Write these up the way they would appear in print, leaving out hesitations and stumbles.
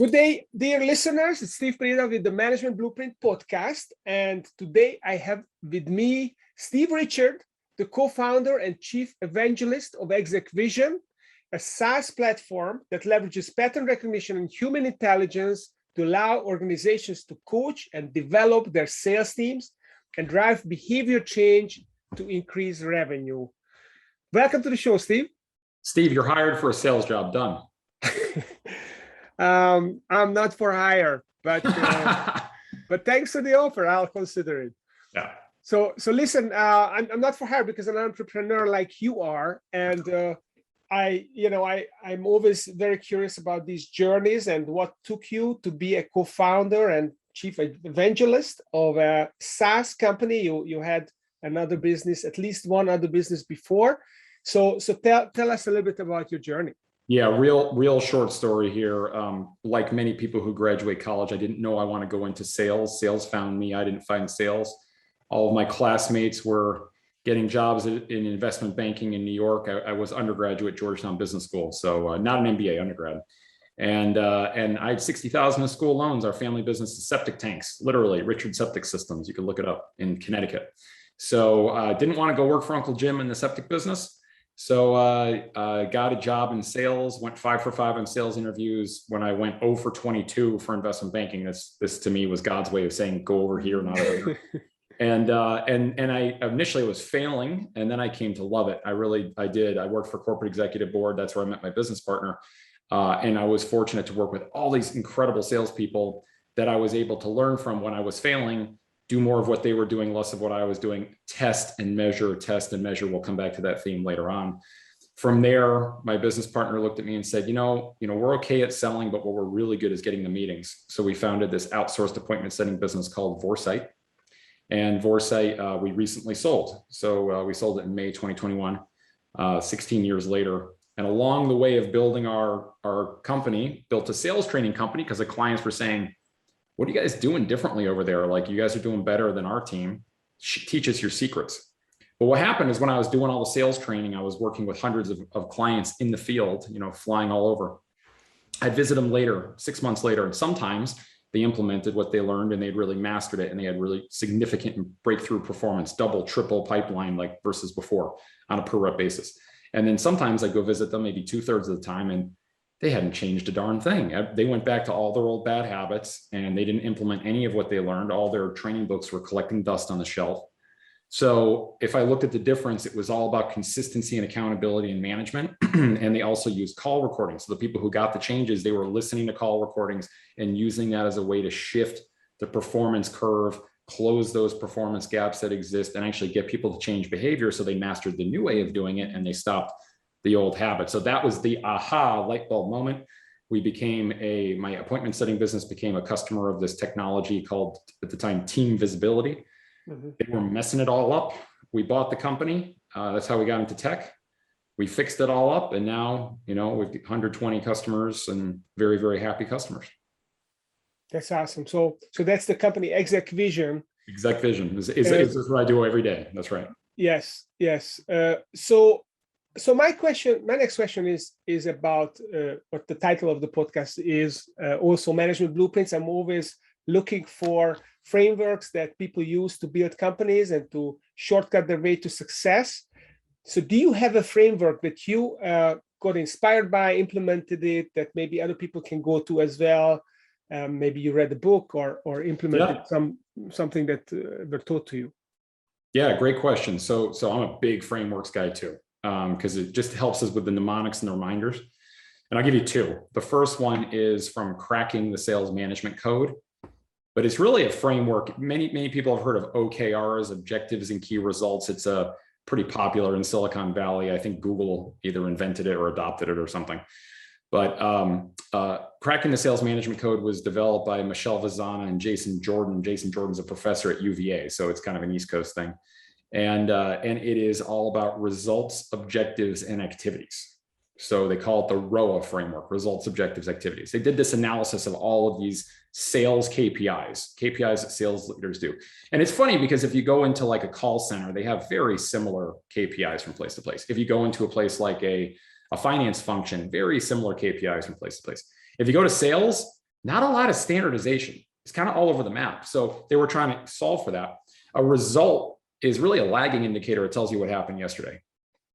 Good day, dear listeners. It's Steve Prida with the Management Blueprint podcast. And today I have with me Steve Richard, the co-founder and chief evangelist of ExecVision, a SaaS platform that leverages pattern recognition and human intelligence to allow organizations to coach and develop their sales teams and drive behavior change to increase revenue. Welcome to the show, Steve. Steve, you're hired for a sales job. Done. I'm not for hire, but thanks for the offer. I'll consider it. Yeah. So listen, I'm not for hire because I'm an entrepreneur like you are, and I'm always very curious about these journeys and what took you to be a co-founder and chief evangelist of a SaaS company. You had another business, at least one other business before. So tell us a little bit about your journey. Yeah, real short story here. Like many people who graduate college, I didn't know I want to go into sales. Sales found me. I didn't find sales. All of my classmates were getting jobs in investment banking in New York. I was undergraduate at Georgetown Business School, so not an MBA, undergrad. And I had $60,000 in school loans. Our family business is septic tanks, literally Richard Septic Systems. You can look it up in Connecticut. So didn't want to go work for Uncle Jim in the septic business. So I got a job in sales, went 5 for 5 on sales interviews. When I went 0 for 22 for investment banking, this to me was God's way of saying, go over here, not over here. And I initially was failing, and then I came to love it. I did. I worked for corporate executive board. That's where I met my business partner. And I was fortunate to work with all these incredible salespeople that I was able to learn from when I was failing. Do more of what they were doing, less of what I was doing, test and measure. We'll come back to that theme later on. From there, my business partner looked at me and said, we're okay at selling, but what we're really good is getting the meetings. So we founded this outsourced appointment setting business called Vorsight. And Vorsight, we recently sold. So we sold it in May 2021, 16 years later. And along the way of building our company, built a sales training company because the clients were saying, what are you guys doing differently over there? Like, you guys are doing better than our team. Teach us your secrets. But what happened is when I was doing all the sales training, I was working with hundreds of clients in the field, flying all over. I'd visit them later, 6 months later, and sometimes they implemented what they learned and they'd really mastered it. And they had really significant breakthrough performance, double, triple pipeline, like versus before on a per rep basis. And then sometimes I'd go visit them maybe 2/3 of the time, and they hadn't changed a darn thing. They went back to all their old bad habits and they didn't implement any of what they learned. All their training books were collecting dust on the shelf. So if I looked at the difference, it was all about consistency and accountability and management. And they also used call recordings. So the people who got the changes, they were listening to call recordings and using that as a way to shift the performance curve, close those performance gaps that exist, and actually get people to change behavior. So they mastered the new way of doing it and they stopped the old habit. So that was the aha light bulb moment. We became my appointment setting business became a customer of this technology called at the time Team Visibility. Mm-hmm. They were messing it all up. We bought the company. That's how we got into tech. We fixed it all up. And now, we've 120 customers and very, very happy customers. That's awesome. So that's the company ExecVision. ExecVision is what I do every day. That's right. Yes. So my next question is about what the title of the podcast is, also Management Blueprints. I'm always looking for frameworks that people use to build companies and to shortcut their way to success. So do you have a framework that you got inspired by, implemented it, that maybe other people can go to as well? Maybe you read a book or implemented something that were taught to you. Yeah, great question. So I'm a big frameworks guy too. Because it just helps us with the mnemonics and the reminders. And I'll give you 2. The first one is from Cracking the Sales Management Code, but it's really a framework. Many people have heard of OKRs, objectives and key results. It's pretty popular in Silicon Valley. I think Google either invented it or adopted it or something. But Cracking the Sales Management Code was developed by Michelle Vazana and Jason Jordan. Jason Jordan's a professor at UVA, so it's kind of an East Coast thing. And it is all about results, objectives, and activities. So they call it the ROA framework, results, objectives, activities. They did this analysis of all of these sales KPIs that sales leaders do. And it's funny because if you go into like a call center, they have very similar KPIs from place to place. If you go into a place like a finance function, very similar KPIs from place to place. If you go to sales, not a lot of standardization. It's kind of all over the map. So they were trying to solve for that. A result is really a lagging indicator. It tells you what happened yesterday.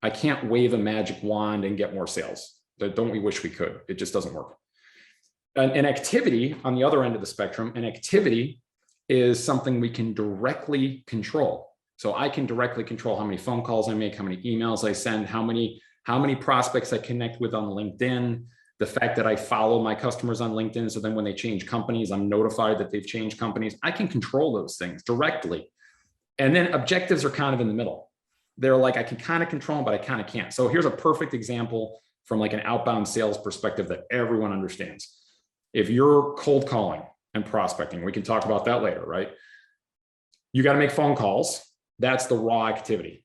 I can't wave a magic wand and get more sales. Don't we wish we could? It just doesn't work. An activity on the other end of the spectrum, an activity is something we can directly control. So I can directly control how many phone calls I make, how many emails I send, how many prospects I connect with on LinkedIn, the fact that I follow my customers on LinkedIn. So then when they change companies, I'm notified that they've changed companies. I can control those things directly. And then objectives are kind of in the middle. They're like, I can kind of control them, but I kind of can't. So here's a perfect example from like an outbound sales perspective that everyone understands. If you're cold calling and prospecting, we can talk about that later, right? You got to make phone calls. That's the raw activity.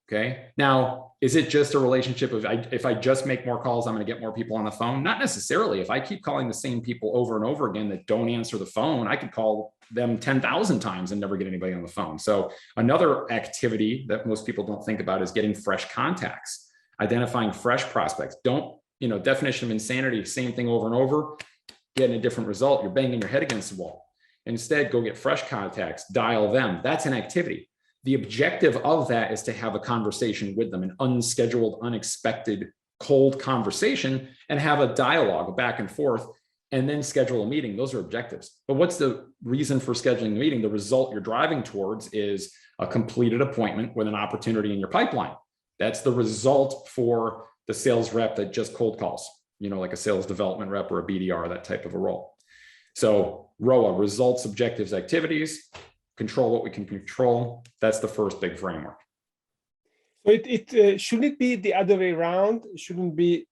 Okay. Now, is it just a relationship of if I just make more calls, I'm going to get more people on the phone? Not necessarily. If I keep calling the same people over and over again that don't answer the phone, I could call them 10,000 times and never get anybody on the phone. So another activity that most people don't think about is getting fresh contacts, identifying fresh prospects. Don't, definition of insanity, same thing over and over, getting a different result. You're banging your head against the wall. Instead, go get fresh contacts, dial them. That's an activity. The objective of that is to have a conversation with them, an unscheduled, unexpected, cold conversation, and have a dialogue, a back and forth, and then schedule a meeting. Those are objectives. But what's the reason for scheduling the meeting? The result you're driving towards is a completed appointment with an opportunity in your pipeline. That's the result for the sales rep that just cold calls, like a sales development rep or a BDR, that type of a role. So ROA, results, objectives, activities. Control what we can control. That's the first big framework. So it shouldn't it be the other way around? It shouldn't be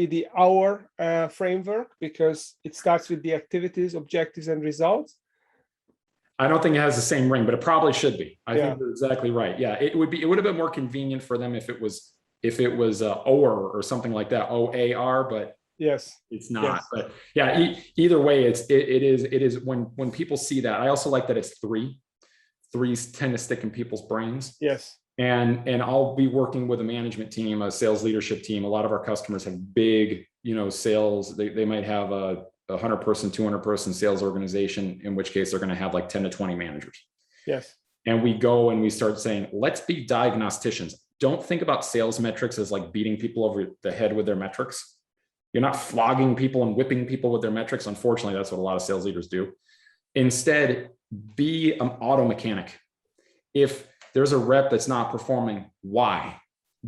the hour framework, because it starts with the activities, objectives, and results. I don't think it has the same ring, but it probably should be. I think you're exactly right. Yeah, it would have been more convenient for them if it was OR or something like that, OAR, but yes, it's not. Yes. But yeah, either way, it is when people see that. I also like that it's three. Threes tend to stick in people's brains. Yes. And I'll be working with a management team, a sales leadership team. A lot of our customers have big, sales. They might have a 100-person, 200-person sales organization, in which case they're going to have like 10 to 20 managers. Yes. And we go and we start saying, let's be diagnosticians. Don't think about sales metrics as like beating people over the head with their metrics. You're not flogging people and whipping people with their metrics. Unfortunately, that's what a lot of sales leaders do. Instead, be an auto mechanic. If there's a rep that's not performing, why?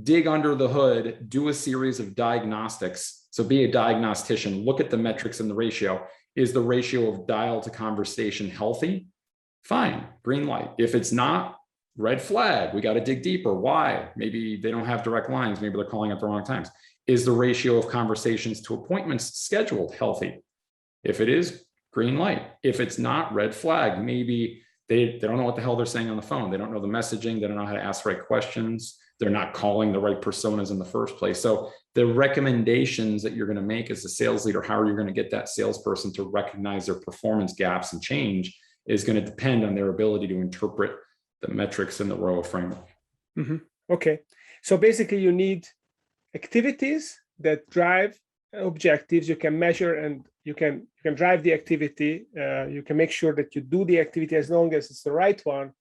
Dig under the hood, do a series of diagnostics. So be a diagnostician, look at the metrics and the ratio. Is the ratio of dial to conversation healthy? Fine, green light. If it's not, red flag. We got to dig deeper. Why? Maybe they don't have direct lines. Maybe they're calling at the wrong times. Is the ratio of conversations to appointments scheduled healthy? If it is, green light. If it's not, red flag. Maybe they don't know what the hell they're saying on the phone. They don't know the messaging. They don't know how to ask the right questions. They're not calling the right personas in the first place. So the recommendations that you're going to make as a sales leader, how are you going to get that salesperson to recognize their performance gaps and change, is going to depend on their ability to interpret the metrics in the ROA framework. Mm-hmm. Okay. So basically you need activities that drive objectives. You can measure and you can drive the activity. You can make sure that you do the activity as long as it's the right one.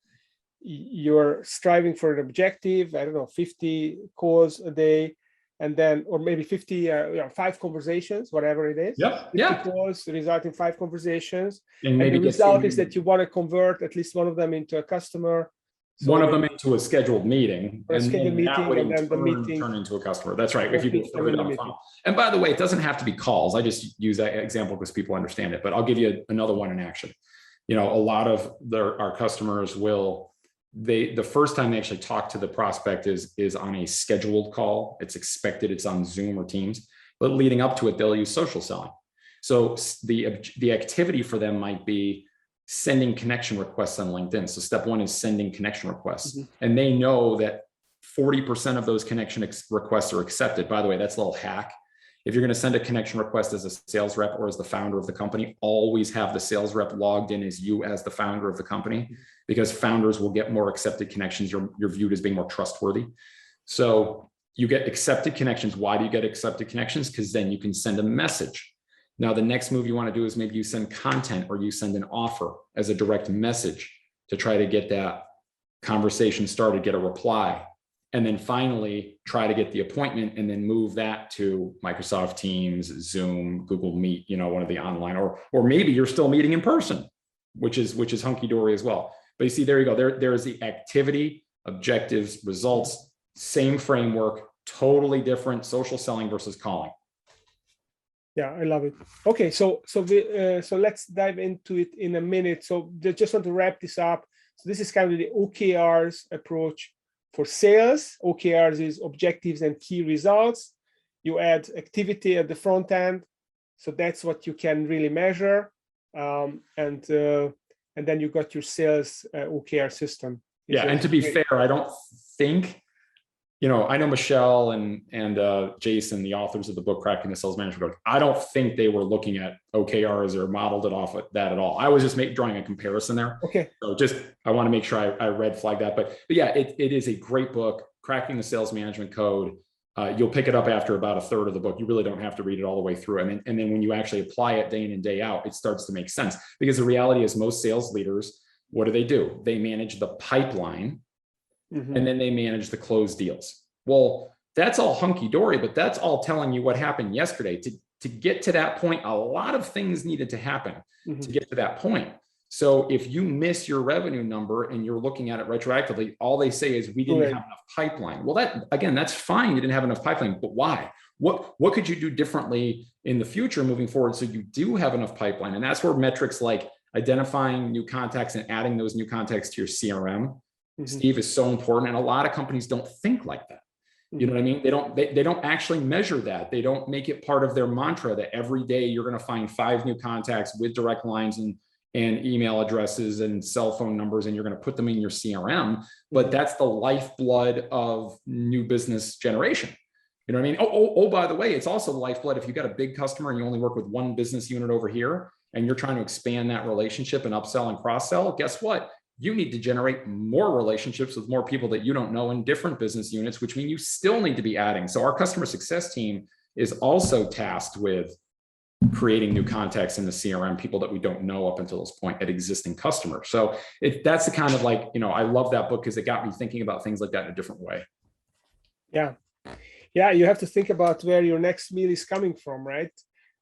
You're striving for an objective, 50 calls a day, and then, or maybe 50, 5 conversations, whatever it is. Yep. 50 calls result in 5 conversations. And maybe the result is that you want to convert at least one of them into a customer. So one of them into a scheduled meeting, and then the meeting turn into a customer. That's right. If you get further down the funnel. And by the way, it doesn't have to be calls. I just use that example because people understand it. But I'll give you another one in action. A lot of our customers will. The first time they actually talk to the prospect is on a scheduled call. It's expected. It's on Zoom or Teams. But leading up to it, they'll use social selling. So the activity for them might be sending connection requests on LinkedIn. So step 1 is sending connection requests. Mm-hmm. And they know that 40% of those connection requests are accepted. By the way, that's a little hack. If you're going to send a connection request as a sales rep or as the founder of the company, always have the sales rep logged in as you as the founder of the company, because founders will get more accepted connections. You're viewed as being more trustworthy. So you get accepted connections. Why do you get accepted connections? Because then you can send a message. Now, the next move you want to do is maybe you send content or you send an offer as a direct message to try to get that conversation started, get a reply. And then finally try to get the appointment and then move that to Microsoft Teams, Zoom, Google Meet, one of the online, or maybe you're still meeting in person, which is hunky-dory as well. But you see, there you go. There is the activity, objectives, results, same framework, totally different social selling versus calling. Yeah, I love it. Okay, so let's dive into it in a minute. So just want to wrap this up. So this is kind of the OKRs approach for sales. OKRs is objectives and key results. You add activity at the front end, so that's what you can really measure, and then you got your sales OKR system. Yeah, and to be fair, I don't think, I know Michelle and Jason, the authors of the book Cracking the Sales Management Code, I don't think they were looking at OKRs or modeled it off of that at all. I was just drawing a comparison there. Okay. So I want to make sure I red flag that. But yeah, it is a great book, Cracking the Sales Management Code. You'll pick it up after about a third of the book. You really don't have to read it all the way through. And then when you actually apply it day in and day out, it starts to make sense. Because the reality is most sales leaders, what do? They manage the pipeline. Mm-hmm. And then they manage the closed deals. Well, that's all hunky-dory, but that's all telling you what happened yesterday. To get to that point, a lot of things needed to happen mm-hmm. to get to that point. So if you miss your revenue number and you're looking at it retroactively, all they say is we didn't have enough pipeline. Well, that's fine. You didn't have enough pipeline, but why? What could you do differently in the future moving forward so you do have enough pipeline? And that's where metrics like identifying new contacts and adding those new contacts to your CRM, mm-hmm. Steve, is so important. And a lot of companies don't think like that. You know what I mean? They don't actually measure that. They don't make it part of their mantra that every day you're going to find 5 new contacts with direct lines and email addresses and cell phone numbers, and you're going to put them in your CRM. But that's the lifeblood of new business generation. You know what I mean? Oh, by the way, it's also the lifeblood. If you got a big customer and you only work with one business unit over here, and you're trying to expand that relationship and upsell and cross-sell, guess what? You need to generate more relationships with more people that you don't know in different business units, which means you still need to be adding. So our customer success team is also tasked with creating new contacts in the CRM, people that we don't know up until this point at existing customers. So that's the kind of I love that book because it got me thinking about things like that in a different way. Yeah. Yeah. You have to think about where your next meal is coming from, right?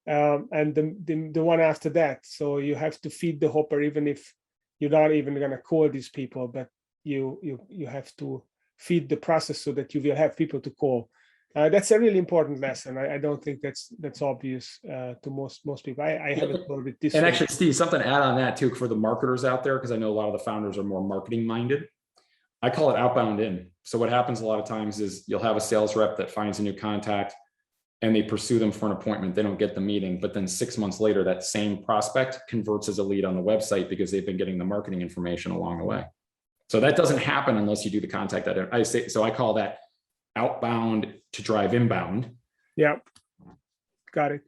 And the one after that. So you have to feed the hopper, even if you're not even going to call these people, but you have to feed the process so that you will have people to call. That's a really important lesson. I don't think that's obvious to most people. I haven't thought of it this way. And actually, Steve, something to add on that too for the marketers out there, because I know a lot of the founders are more marketing minded. I call it outbound in. So what happens a lot of times is you'll have a sales rep that finds a new contact and they pursue them for an appointment. They don't get the meeting, but then 6 months later, that same prospect converts as a lead on the website because they've been getting the marketing information along the way. So that doesn't happen unless you do the contact that I say. So I call that outbound to drive inbound. Yeah, got it.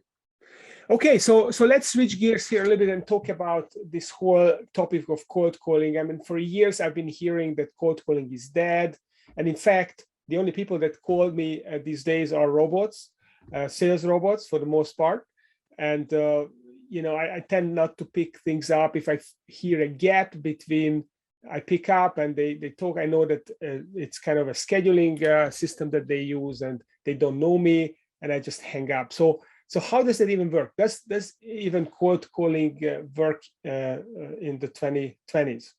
Okay, so let's switch gears here a little bit and talk about this whole topic of cold calling. I mean, for years I've been hearing that cold calling is dead, and in fact, the only people that call me these days are robots. Sales robots for the most part. And, I tend not to pick things up. If I hear a gap between, I pick up and they talk, I know that it's kind of a scheduling system that they use and they don't know me and I just hang up. So how does that even work? Does even cold calling work in the 2020s?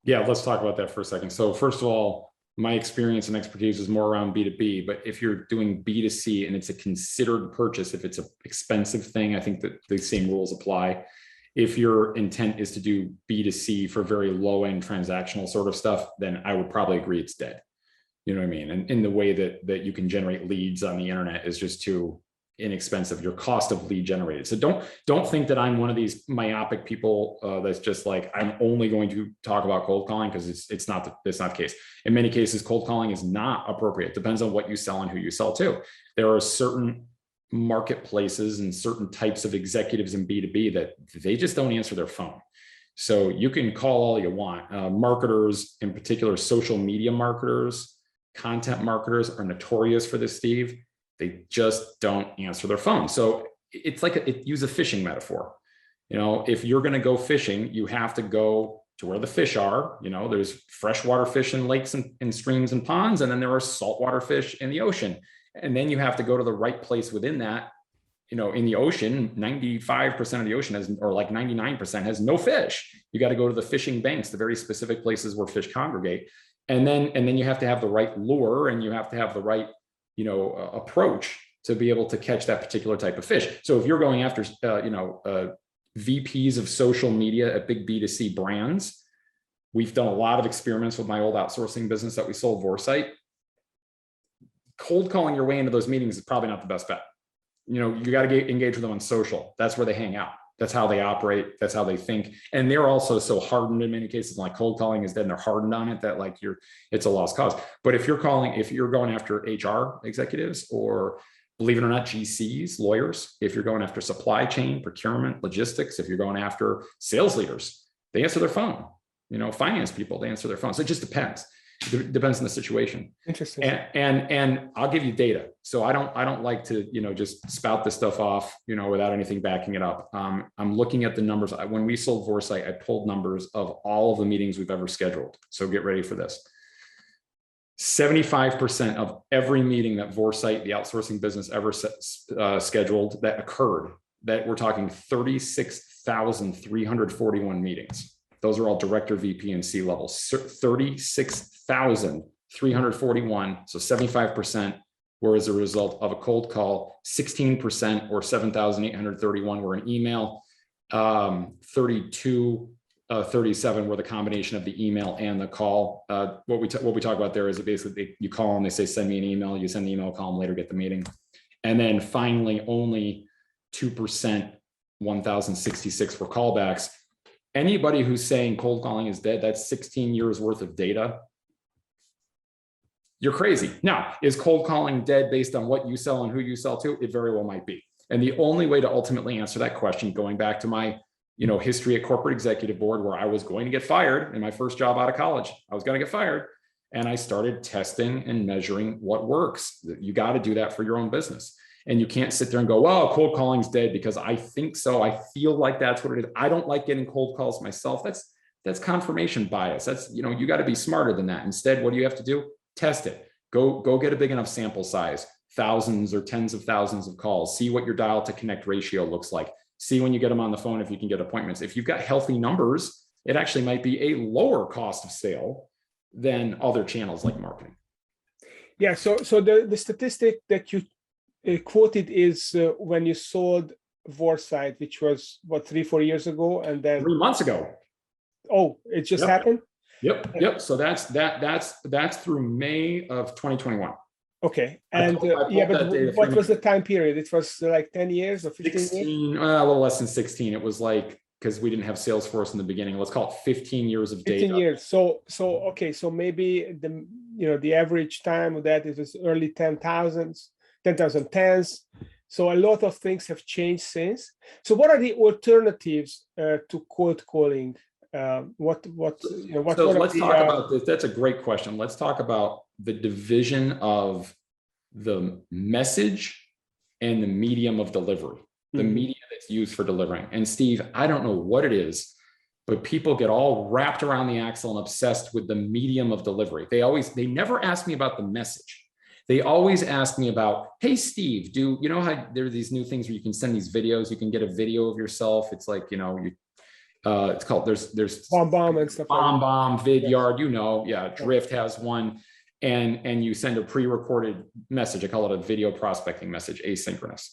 Yeah, let's talk about that for a second. So first of all, my experience and expertise is more around B2B, but if you're doing B2C and it's a considered purchase, if it's an expensive thing, I think that the same rules apply. If your intent is to do B2C for very low-end transactional sort of stuff, then I would probably agree it's dead. You know what I mean? And in the way that you can generate leads on the internet is just too inexpensive, your cost of lead generated. So don't think that I'm one of these myopic people that's just like, I'm only going to talk about cold calling, because it's not the case. In many cases, cold calling is not appropriate. It depends on what you sell and who you sell to. There are certain marketplaces and certain types of executives in B2B that they just don't answer their phone. So you can call all you want. Marketers, in particular, social media marketers, content marketers are notorious for this, Steve. They just don't answer their phone. So it's like use a fishing metaphor. You know, if you're going to go fishing, you have to go to where the fish are. You know, there's freshwater fish in lakes and streams and ponds, and then there are saltwater fish in the ocean. And then you have to go to the right place within that. You know, in the ocean, 95% of the ocean has, or like 99% has no fish. You got to go to the fishing banks, the very specific places where fish congregate. And then you have to have the right lure, and you have to have the right, you know, approach to be able to catch that particular type of fish. So if you're going after, VPs of social media at big B2C brands, we've done a lot of experiments with my old outsourcing business that we sold, Vorsight. Cold calling your way into those meetings is probably not the best bet. You know, you got to engage with them on social. That's where they hang out. That's how they operate. That's how they think. And they're also so hardened in many cases, like cold calling is dead and they're hardened on it, that like it's a lost cause. But if you're going after HR executives, or believe it or not, GCs, lawyers, if you're going after supply chain, procurement, logistics, if you're going after sales leaders, they answer their phone. You know, finance people, they answer their phone. So it just depends. It depends on the situation. Interesting. And I'll give you data. So I don't like to, you know, just spout this stuff off, you know, without anything backing it up. I'm looking at the numbers. When we sold Vorsight, I pulled numbers of all of the meetings we've ever scheduled. So get ready for this. 75% of every meeting that Vorsight, the outsourcing business, ever scheduled that occurred, that we're talking 36,341 meetings. Those are all director, VP, and C levels. 36,341. So 75% were as a result of a cold call. 16% or 7,831 were an email. 37 were the combination of the email and the call. What we talk about there is basically you call them, they say, send me an email, you send the email, call them later, get the meeting. And then finally, only 2%, 1,066 were callbacks. Anybody who's saying cold calling is dead, that's 16 years worth of data. You're crazy. Now, is cold calling dead based on what you sell and who you sell to? It very well might be. And the only way to ultimately answer that question, going back to my history at corporate executive board, where I was going to get fired in my first job out of college. I was going to get fired. And I started testing and measuring what works. You got to do that for your own business. And you can't sit there and go, well, cold calling's dead because I think so. I feel like that's what it is. I don't like getting cold calls myself. That's confirmation bias. That's, you got to be smarter than that. Instead, what do you have to do? Test it. Go get a big enough sample size, thousands or tens of thousands of calls. See what your dial to connect ratio looks like. See when you get them on the phone, if you can get appointments. If you've got healthy numbers, it actually might be a lower cost of sale than other channels like marketing. Yeah. So the statistic that you quoted is when you sold Vorsight, which was what, 3-4 years ago, and then 3 months ago. Oh, it just happened. Yep. So that's through May of 2021. Okay. And but what was the time period? It was like 10 years or 15 16, years? A little less than 16. It was like, because we didn't have Salesforce in the beginning, let's call it 15 years of data. 15 years. So maybe the average time of that is early 10,010s. So a lot of things have changed since. So what are the alternatives to cold calling? Let's talk about this. That's a great question. Let's talk about the division of the message and the medium of delivery, the media that's used for delivering. And Steve, I don't know what it is, but people get all wrapped around the axle and obsessed with the medium of delivery. They never ask me about the message. They always ask me about, hey, Steve, do you know how there are these new things where you can send these videos? You can get a video of yourself. It's like, it's called, there's BombBomb and stuff. BombBomb, Vidyard, Drift has one, and you send a pre-recorded message. I call it a video prospecting message, asynchronous.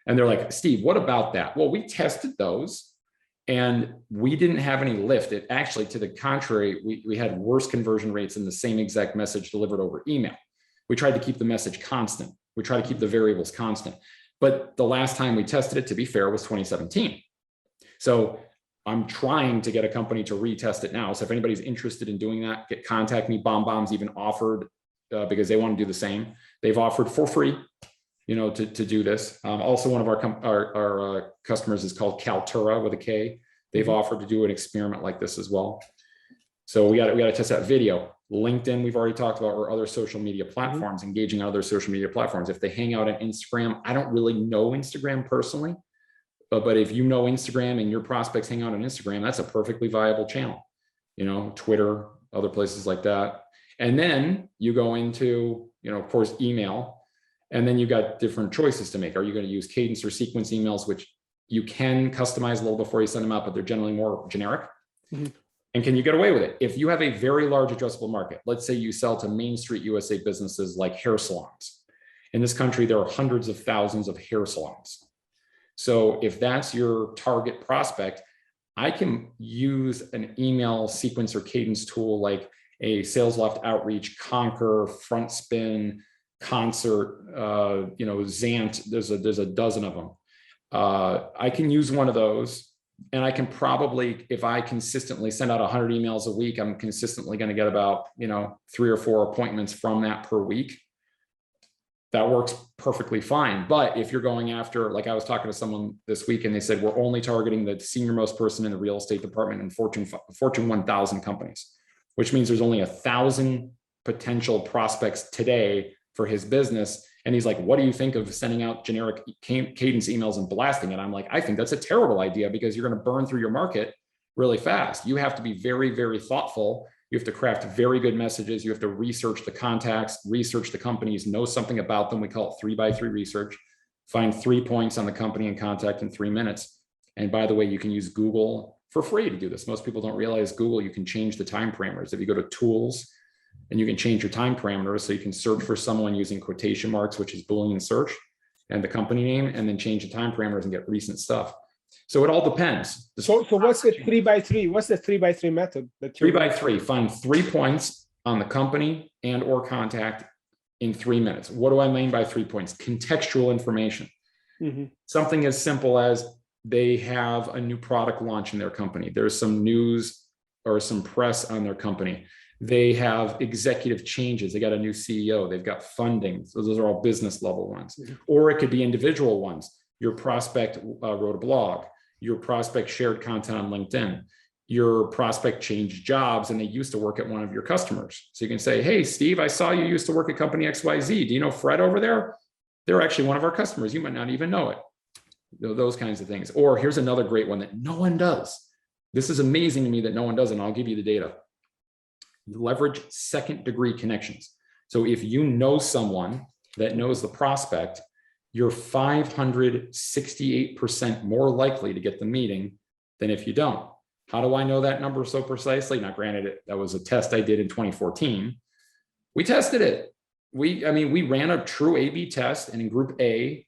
And they're like, Steve, what about that? Well, we tested those and we didn't have any lift. It actually, to the contrary, we had worse conversion rates in the same exact message delivered over email. We tried to keep the message constant. We try to keep the variables constant. But the last time we tested it, to be fair, was 2017. So I'm trying to get a company to retest it now. So if anybody's interested in doing that, contact me. BombBomb's even offered, because they want to do the same. They've offered for free, to do this. Also, one of our customers is called Kaltura with a K. They've offered to do an experiment like this as well. So we got to test that video. LinkedIn, we've already talked about, or other social media platforms, engaging on other social media platforms. If they hang out on Instagram, I don't really know Instagram personally. But if you know Instagram and your prospects hang out on Instagram, that's a perfectly viable channel. Twitter, other places like that. And then you go into, of course, email. And then you got different choices to make. Are you going to use cadence or sequence emails, which you can customize a little before you send them out, but they're generally more generic? Mm-hmm. And can you get away with it? If you have a very large addressable market, let's say you sell to Main Street USA businesses like hair salons. In this country, there are hundreds of thousands of hair salons. So if that's your target prospect, I can use an email sequence or cadence tool like a Sales Loft Outreach, Conquer, Front Spin, Concert, Zant. There's a dozen of them. I can use one of those, and I can probably, if I consistently send out 100 emails a week, I'm consistently going to get about 3 or 4 appointments from that per week. That works perfectly fine. But if you're going after, like I was talking to someone this week, and they said we're only targeting the senior most person in the real estate department in Fortune 1000 companies, which means there's only 1,000 potential prospects today for his business. And he's like, what do you think of sending out generic cadence emails and blasting it? I'm like, I think that's a terrible idea, because you're going to burn through your market really fast. You have to be very, very thoughtful. You have to craft very good messages. You have to research the contacts, research the companies, know something about them. We call it 3x3 research. Find 3 points on the company and contact in 3 minutes. And by the way, you can use Google for free to do this. Most people don't realize Google, you can change the time parameters. If you go to tools, and you can change your time parameters, so you can search for someone using quotation marks, which is Boolean search, and the company name, and then change the time parameters and get recent stuff. So it all depends. So what's the 3x3? What's the 3x3 method? 3x3, find 3 points on the company and or contact in 3 minutes. What do I mean by 3 points? Contextual information. Mm-hmm. Something as simple as they have a new product launch in their company. There's some news or some press on their company. They have executive changes. They got a new CEO. They've got funding. So those are all business level ones. Mm-hmm. Or it could be individual ones. Your prospect wrote a blog. Your prospect shared content on LinkedIn. Your prospect changed jobs and they used to work at one of your customers. So you can say, hey, Steve, I saw you used to work at company XYZ. Do you know Fred over there? They're actually one of our customers. You might not even know it. Those kinds of things. Or here's another great one that no one does. This is amazing to me that no one does, and I'll give you the data. Leverage second-degree connections. So if you know someone that knows the prospect, you're 568% more likely to get the meeting than if you don't. How do I know that number so precisely? Now, granted, that was a test I did in 2014. We tested it. We ran a true A/B test, and in group A,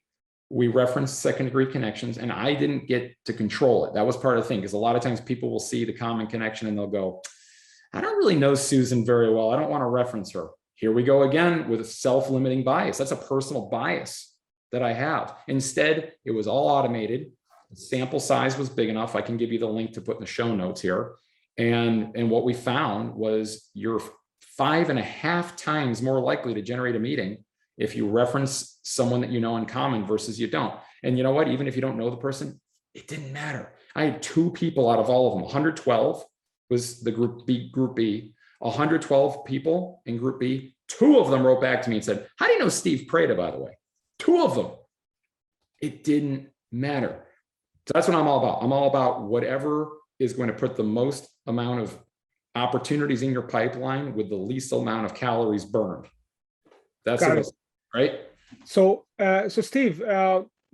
we referenced second-degree connections, and I didn't get to control it. That was part of the thing, because a lot of times people will see the common connection and they'll go, I don't really know Susan very well. I don't want to reference her. Here we go again with a self-limiting bias. That's a personal bias that I have. Instead, it was all automated. The sample size was big enough. I can give you the link to put in the show notes here. And what we found was you're 5.5 times more likely to generate a meeting if you reference someone that you know in common versus you don't. And you know what? Even if you don't know the person, it didn't matter. I had 2 people out of all of them. 112 was the group B. 112 people in group B. 2 of them wrote back to me and said, how do you know Steve Prada, by the way? 2 of them. It didn't matter. So that's what I'm all about. I'm all about whatever is going to put the most amount of opportunities in your pipeline with the least amount of calories burned. That's it, right? So Steve,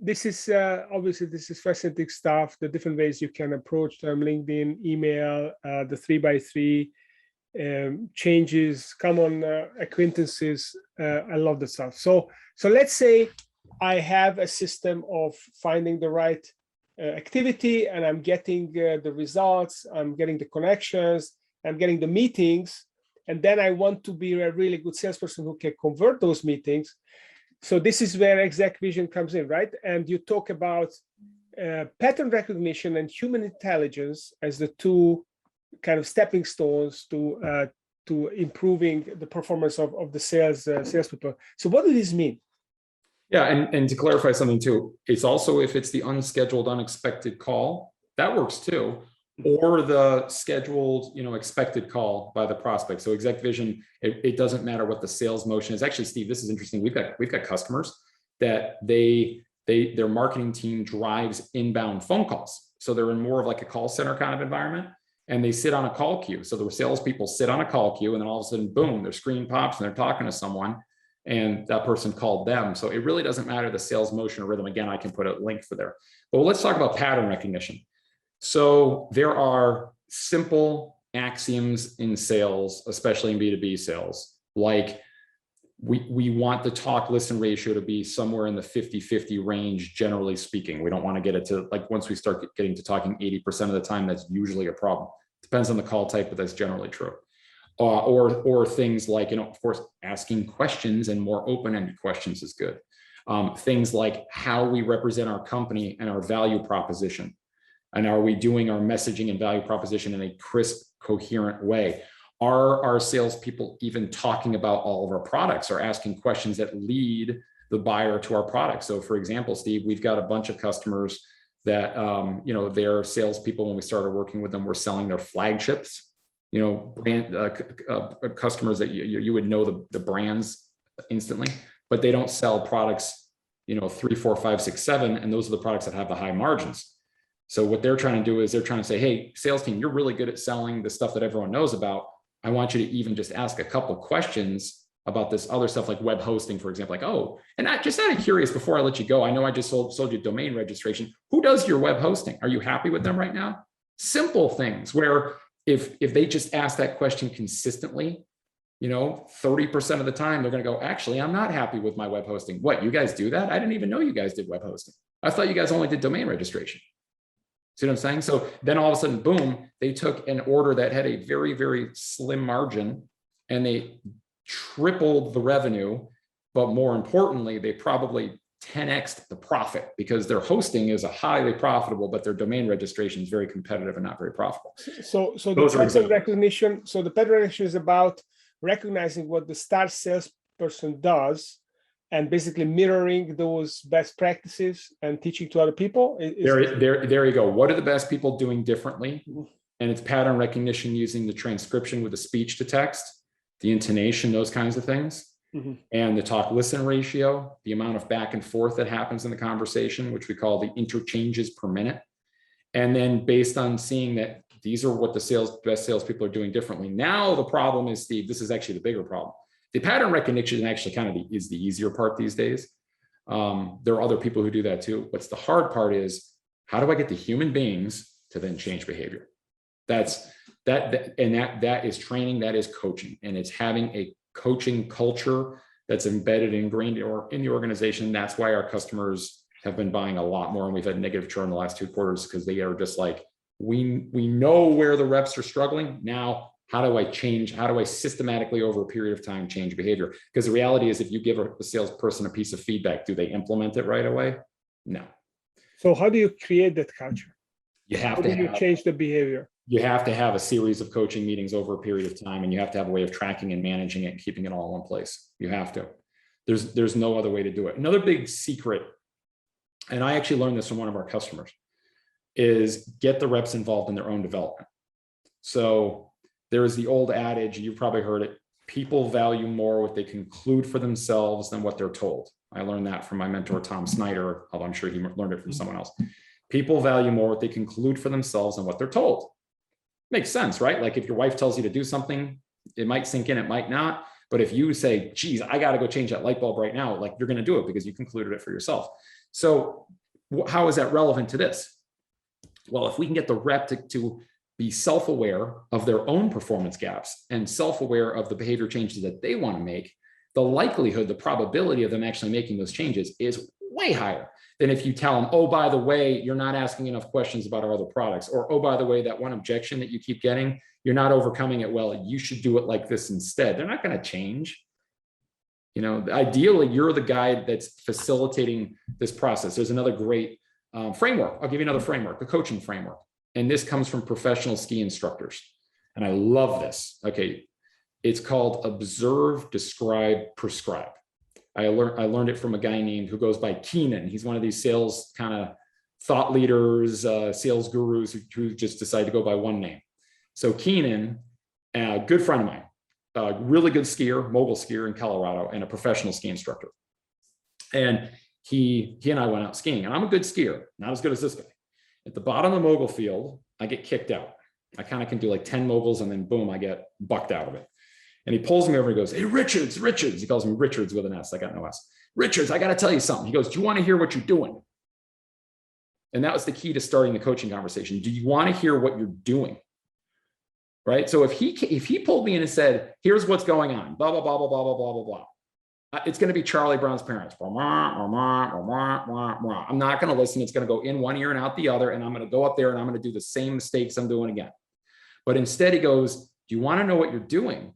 this is obviously this is fascinating stuff. The different ways you can approach them: LinkedIn, email, the 3x3 changes, common acquaintances. I love the stuff. So let's say I have a system of finding the right activity, and I'm getting the results. I'm getting the connections. I'm getting the meetings, and then I want to be a really good salesperson who can convert those meetings. So this is where ExecVision comes in, right? And you talk about pattern recognition and human intelligence as the 2 kind of stepping stones to improving the performance of the salespeople. So what does this mean? Yeah, and to clarify something too, it's also if it's the unscheduled, unexpected call, that works too, or the scheduled, expected call by the prospect. So ExecVision, it doesn't matter what the sales motion is. Actually, Steve, this is interesting. We've got customers that they their marketing team drives inbound phone calls. So they're in more of like a call center kind of environment, and they sit on a call queue. So the salespeople sit on a call queue, and then all of a sudden, boom, their screen pops and they're talking to someone, and that person called them. So it really doesn't matter the sales motion or rhythm. Again, I can put a link for there. But let's talk about pattern recognition. So there are simple axioms in sales, especially in B2B sales, like we want the talk listen ratio to be somewhere in the 50-50 range, generally speaking. We don't want to get it to, like, once we start getting to talking 80% of the time, that's usually a problem. Depends on the call type, but that's generally true. Or things like, of course, asking questions and more open-ended questions is good. Things like how we represent our company and our value proposition. And are we doing our messaging and value proposition in a crisp, coherent way? Are our salespeople even talking about all of our products, or asking questions that lead the buyer to our products? So for example, Steve, we've got a bunch of customers that, their salespeople, when we started working with them, were selling their flagships, brand customers that you would know the brands instantly, but they don't sell products, 3, 4, 5, 6, 7. And those are the products that have the high margins. So what they're trying to do is they're trying to say, hey, sales team, you're really good at selling the stuff that everyone knows about. I want you to even just ask a couple of questions about this other stuff, like web hosting, for example, like, oh, and just out of curious, before I let you go, I know I just sold you domain registration. Who does your web hosting? Are you happy with them right now? Simple things where if they just ask that question consistently, 30% of the time, they're going to go, actually, I'm not happy with my web hosting. What, you guys do that? I didn't even know you guys did web hosting. I thought you guys only did domain registration. See what I'm saying? So then all of a sudden, boom, they took an order that had a very, very slim margin, and they tripled the revenue. But more importantly, they probably 10x'd the profit, because their hosting is a highly profitable, but their domain registration is very competitive and not very profitable. So the pattern recognition. So the pattern recognition is about recognizing what the star salesperson does, and basically mirroring those best practices and teaching to other people. There you go. What are the best people doing differently? And it's pattern recognition using the transcription with the speech to text, the intonation, those kinds of things. And the talk listen ratio, the amount of back and forth that happens in the conversation, which we call the interchanges per minute. And then based on seeing that these are what the best salespeople are doing differently. Now the problem is, Steve, this is actually the bigger problem. The pattern recognition actually is the easier part these days. There are other people who do that too. What's the hard part is, how do I get the human beings to then change behavior? That is training, that is coaching, and it's having a coaching culture that's embedded, ingrained in the organization. That's why our customers have been buying a lot more, and we've had negative churn the last 2 quarters, because they are just like, we know where the reps are struggling. Now, how do I systematically over a period of time change behavior? Because the reality is, if you give a salesperson a piece of feedback, do they implement it right away? No. So how do you create that culture? How do you change the behavior? You have to have a series of coaching meetings over a period of time, and you have to have a way of tracking and managing it and keeping it all in one place. You have to. There's no other way to do it. Another big secret, and I actually learned this from one of our customers, is get the reps involved in their own development. So there is the old adage, you've probably heard it, people value more what they conclude for themselves than what they're told. I learned that from my mentor, Tom Snyder, although I'm sure he learned it from someone else. People value more what they conclude for themselves than what they're told. Makes sense, right? Like if your wife tells you to do something, it might sink in, it might not. But if you say, geez, I got to go change that light bulb right now, like you're going to do it because you concluded it for yourself. So how is that relevant to this? Well, if we can get the rep to be self-aware of their own performance gaps and self-aware of the behavior changes that they want to make, the likelihood, the probability of them actually making those changes is way higher than if you tell them, oh, by the way, you're not asking enough questions about our other products, or, oh, by the way, that one objection that you keep getting, you're not overcoming it well, you should do it like this instead. They're not going to change. Ideally, you're the guy that's facilitating this process. There's another great framework. I'll give you another framework, the coaching framework. And this comes from professional ski instructors. And I love this. Okay. It's called observe, describe, prescribe. I learned it from a guy who goes by Keenan. He's one of these sales kind of thought leaders, sales gurus who just decided to go by one name. So Keenan, a good friend of mine, a really good skier, mogul skier in Colorado, and a professional ski instructor. And he and I went out skiing, and I'm a good skier, not as good as this guy. At the bottom of the mogul field, I get kicked out. I kind of can do like 10 moguls, and then boom, I get bucked out of it. And he pulls me over and he goes, "Hey, Richards." He calls me Richards with an S. I got no S. "Richards, I got to tell you something." He goes, "Do you want to hear what you're doing?" And that was the key to starting the coaching conversation. Do you want to hear what you're doing? Right? So if he pulled me in and said, "Here's what's going on, blah, blah, blah, blah, blah, blah, blah, blah, blah," it's going to be Charlie Brown's parents. I'm not going to listen. It's going to go in one ear and out the other. And I'm going to go up there and I'm going to do the same mistakes I'm doing again. But instead he goes, "Do you want to know what you're doing?"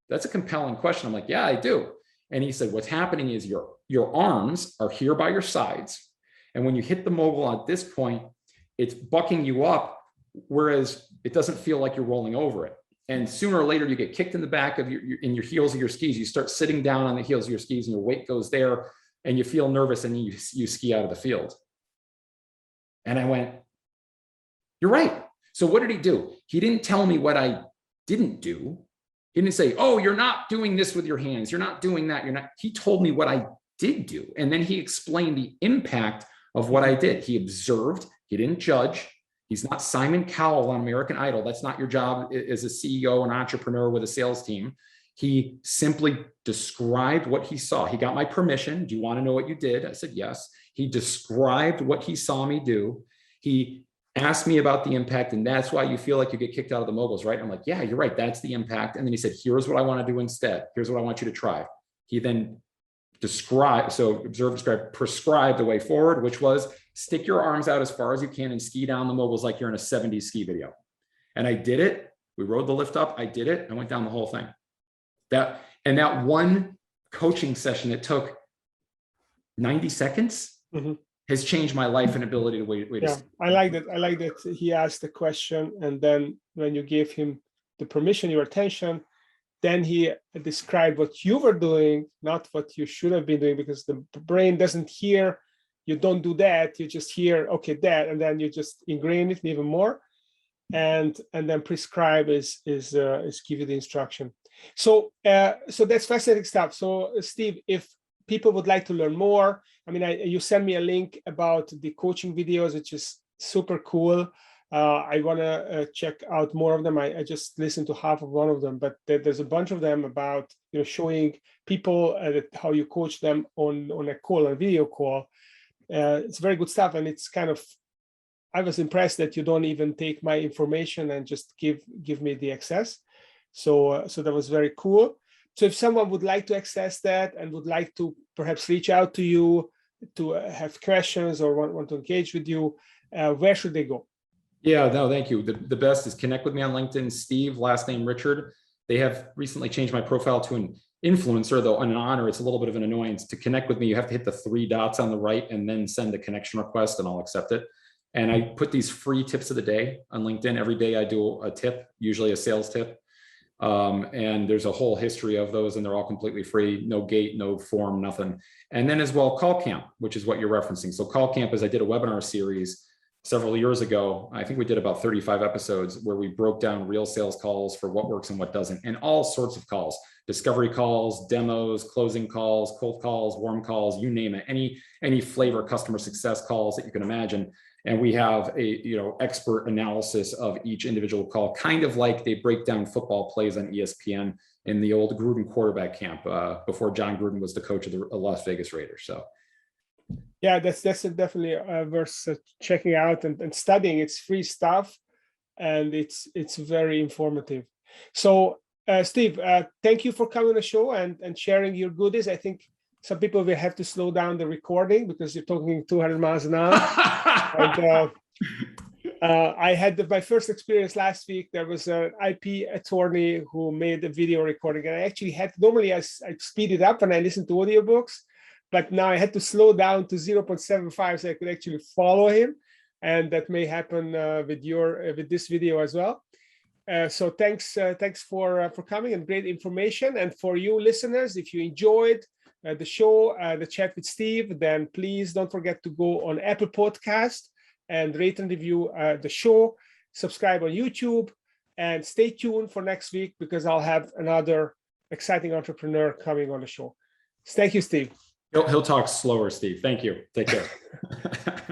That's a compelling question. I'm like, "Yeah, I do." And he said, "What's happening is your arms are here by your sides. And when you hit the mogul at this point, it's bucking you up, whereas it doesn't feel like you're rolling over it. And sooner or later, you get kicked in the back of in your heels of your skis. You start sitting down on the heels of your skis, and your weight goes there, and you feel nervous, and you ski out of the field." And I went, "You're right." So what did he do? He didn't tell me what I didn't do. He didn't say, "Oh, you're not doing this with your hands. You're not doing that. You're not." He told me what I did do. And then he explained the impact of what I did. He observed. He didn't judge. He's not Simon Cowell on American Idol. That's not your job as a CEO, an entrepreneur with a sales team. He simply described what he saw. He got my permission. "Do you want to know what you did?" I said, "Yes." He described what he saw me do. He asked me about the impact, and that's why you feel like you get kicked out of the moguls, right? I'm like, "Yeah, you're right. That's the impact." And then he said, "Here's what I want to do instead. Here's what I want you to try." He then prescribed the way forward, which was stick your arms out as far as you can and ski down the moguls like you're in a 70s ski video. And I did it. We rode the lift up. I did it. I went down the whole thing. That one coaching session that took 90 seconds has changed my life and ability to wait. Yeah, I like that. I like that he asked the question, and then when you gave him the permission, your attention, then he described what you were doing, not what you should have been doing, because the brain doesn't hear, "You don't do that." You just hear, "Okay, that," and then you just ingrain it even more, and then prescribe is give you the instruction. So that's fascinating stuff. So Steve, if people would like to learn more, I mean, you sent me a link about the coaching videos, which is super cool. I want to check out more of them. I just listened to half of one of them, but there's a bunch of them about showing people how you coach them on a call, a video call. It's very good stuff, and it's kind of, I was impressed that you don't even take my information and just give me the access. So that was very cool. So if someone would like to access that and would like to perhaps reach out to you to have questions or want to engage with you, where should they go? Yeah, no, thank you. The best is connect with me on LinkedIn, Steve, last name Richard. They have recently changed my profile to an influencer, though, an honor. It's a little bit of an annoyance. To connect with me, you have to hit the 3 dots on the right and then send a connection request, and I'll accept it. And I put these free tips of the day on LinkedIn. Every day I do a tip, usually a sales tip. And there's a whole history of those, and they're all completely free, no gate, no form, nothing. And then as well, Call Camp, which is what you're referencing. So Call Camp is, I did a webinar series several years ago. I think we did about 35 episodes where we broke down real sales calls for what works and what doesn't, and all sorts of calls, discovery calls, demos, closing calls, cold calls, warm calls, you name it, any flavor customer success calls that you can imagine. And we have a expert analysis of each individual call, kind of like they break down football plays on ESPN in the old Gruden quarterback camp before John Gruden was the coach of the Las Vegas Raiders. So yeah, that's definitely worth checking out and studying. It's free stuff, and it's very informative. So Steve, thank you for coming on the show and sharing your goodies. I think some people will have to slow down the recording because you're talking 200 miles an hour. And, I had my first experience last week. There was an IP attorney who made a video recording, and I actually had, normally I speed it up when I listen to audiobooks, but now I had to slow down to 0.75 so I could actually follow him. And that may happen with this video as well. So thanks for coming, and great information. And for you listeners, if you enjoyed the show, the chat with Steve, then please don't forget to go on Apple Podcast and rate and review the show, subscribe on YouTube, and stay tuned for next week because I'll have another exciting entrepreneur coming on the show. Thank you, Steve. He'll talk slower, Steve. Thank you. Take care.